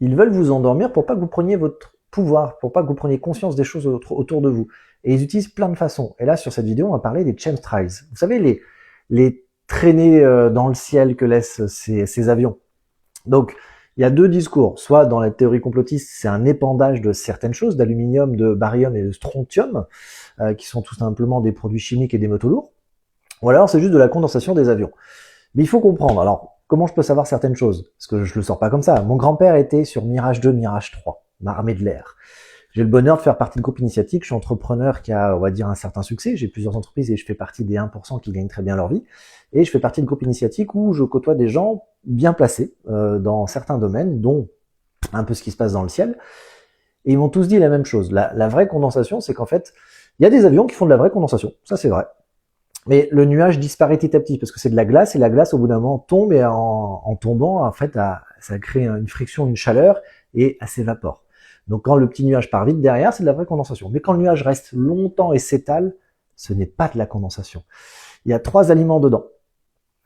ils veulent vous endormir pour pas que vous preniez votre pouvoir, pour pas que vous preniez conscience des choses autour de vous. Et ils utilisent plein de façons. Et là, sur cette vidéo, on va parler des chemtrails. Vous savez, les traînées dans le ciel que laissent ces avions. Donc, il y a deux discours. Soit dans la théorie complotiste, c'est un épandage de certaines choses, d'aluminium, de barium et de strontium, qui sont tout simplement des produits chimiques et des métaux lourds. Ou alors c'est juste de la condensation des avions. Mais il faut comprendre. Alors, comment je peux savoir certaines choses? Parce que je le sors pas comme ça. Mon grand-père était sur Mirage 2, Mirage 3, armée de l'air. J'ai le bonheur de faire partie de groupe initiatique. Je suis entrepreneur qui a, on va dire, un certain succès. J'ai plusieurs entreprises et je fais partie des 1% qui gagnent très bien leur vie. Et je fais partie de groupe initiatique où je côtoie des gens bien placés dans certains domaines, dont un peu ce qui se passe dans le ciel. Et ils m'ont tous dit la même chose. La vraie condensation, c'est qu'en fait, il y a des avions qui font de la vraie condensation. Ça, c'est vrai. Mais le nuage disparaît petit à petit parce que c'est de la glace et la glace, au bout d'un moment, tombe et en tombant, en fait, ça crée une friction, une chaleur et elle s'évapore. Donc quand le petit nuage part vite derrière, c'est de la vraie condensation. Mais quand le nuage reste longtemps et s'étale, ce n'est pas de la condensation. Il y a 3 aliments dedans.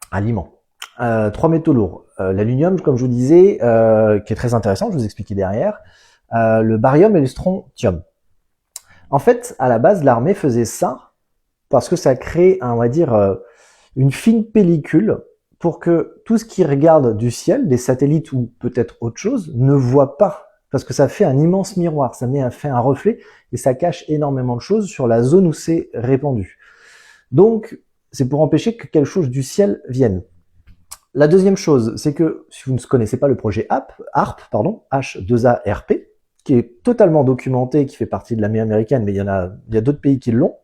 Aliments. 3 métaux lourds. L'aluminium, comme je vous disais, qui est très intéressant, je vous expliquais derrière. Le barium et le strontium. En fait, à la base, l'armée faisait ça parce que ça crée, on va dire, une fine pellicule pour que tout ce qui regarde du ciel, des satellites ou peut-être autre chose, ne voit pas. Parce que ça fait un immense miroir, ça fait un reflet et ça cache énormément de choses sur la zone où c'est répandu. Donc, c'est pour empêcher que quelque chose du ciel vienne. La deuxième chose, c'est que si vous ne connaissez pas le projet HARP, H2ARP, qui est totalement documenté, qui fait partie de l'armée américaine, mais il y a d'autres pays qui l'ont,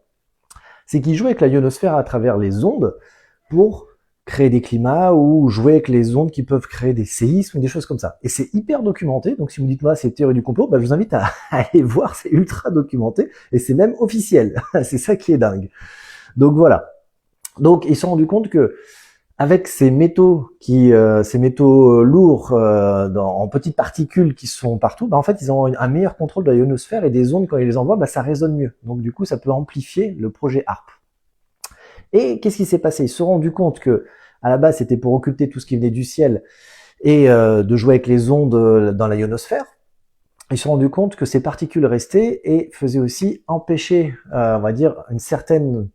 c'est qu'ils jouent avec la ionosphère à travers les ondes pour créer des climats ou jouer avec les ondes qui peuvent créer des séismes ou des choses comme ça. Et c'est hyper documenté, donc si vous me dites moi c'est théorie du complot, je vous invite à aller voir, c'est ultra documenté et c'est même officiel. C'est ça qui est dingue. Donc voilà. Donc ils se sont rendus compte que avec ces métaux lourds en petites particules qui sont partout, en fait ils ont un meilleur contrôle de la ionosphère et des ondes quand ils les envoient, ça résonne mieux. Donc du coup ça peut amplifier le projet HARP. Et qu'est-ce qui s'est passé? Ils se sont rendus compte que à la base c'était pour occulter tout ce qui venait du ciel et de jouer avec les ondes dans la ionosphère. Ils se sont rendus compte que ces particules restaient et faisaient aussi empêcher, on va dire, une certaine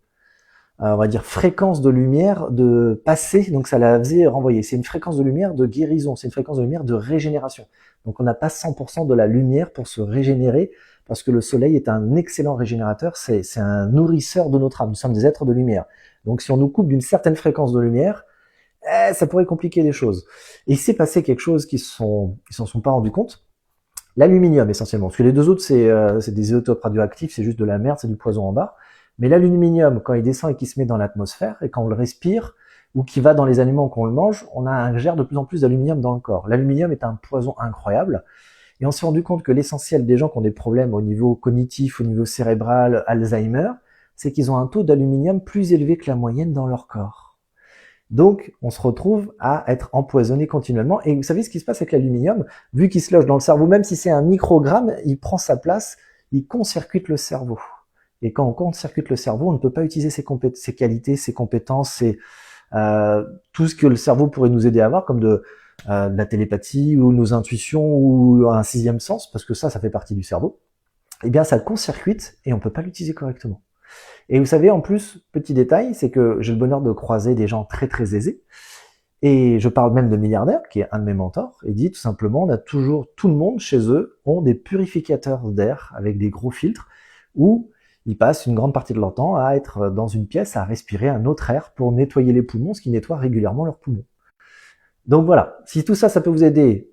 on va dire fréquence de lumière de passer, donc ça la faisait renvoyer. C'est une fréquence de lumière de guérison, c'est une fréquence de lumière de régénération. Donc on n'a pas 100% de la lumière pour se régénérer, parce que le soleil est un excellent régénérateur, c'est un nourrisseur de notre âme, nous sommes des êtres de lumière. Donc si on nous coupe d'une certaine fréquence de lumière, ça pourrait compliquer les choses. Et il s'est passé quelque chose qu'ils s'en sont pas rendus compte. L'aluminium essentiellement, parce que les deux autres c'est des isotopes radioactifs, c'est juste de la merde, c'est du poison en bas. Mais l'aluminium, quand il descend et qu'il se met dans l'atmosphère, et quand on le respire, ou qu'il va dans les aliments qu'on le mange, on ingère de plus en plus d'aluminium dans le corps. L'aluminium est un poison incroyable, et on s'est rendu compte que l'essentiel des gens qui ont des problèmes au niveau cognitif, au niveau cérébral, Alzheimer, c'est qu'ils ont un taux d'aluminium plus élevé que la moyenne dans leur corps. Donc, on se retrouve à être empoisonné continuellement. Et vous savez ce qui se passe avec l'aluminium? Vu qu'il se loge dans le cerveau, même si c'est un microgramme, il prend sa place, il court-circuite le cerveau. Et quand on court-circuite le cerveau, on ne peut pas utiliser ses qualités, ses compétences, tout ce que le cerveau pourrait nous aider à avoir, comme de la télépathie ou nos intuitions ou un 6e sens, parce que ça fait partie du cerveau. Eh bien, ça le court-circuite et on ne peut pas l'utiliser correctement. Et vous savez, en plus, petit détail, c'est que j'ai le bonheur de croiser des gens très très aisés. Et je parle même de milliardaires, qui est un de mes mentors, et dit tout simplement, tout le monde chez eux ont des purificateurs d'air avec des gros filtres où ils passent une grande partie de leur temps à être dans une pièce, à respirer un autre air pour nettoyer les poumons, ce qui nettoie régulièrement leurs poumons. Donc voilà, si tout ça, ça peut vous aider,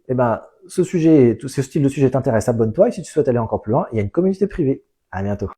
ce style de sujet t'intéresse, abonne-toi, et si tu souhaites aller encore plus loin, il y a une communauté privée. À bientôt.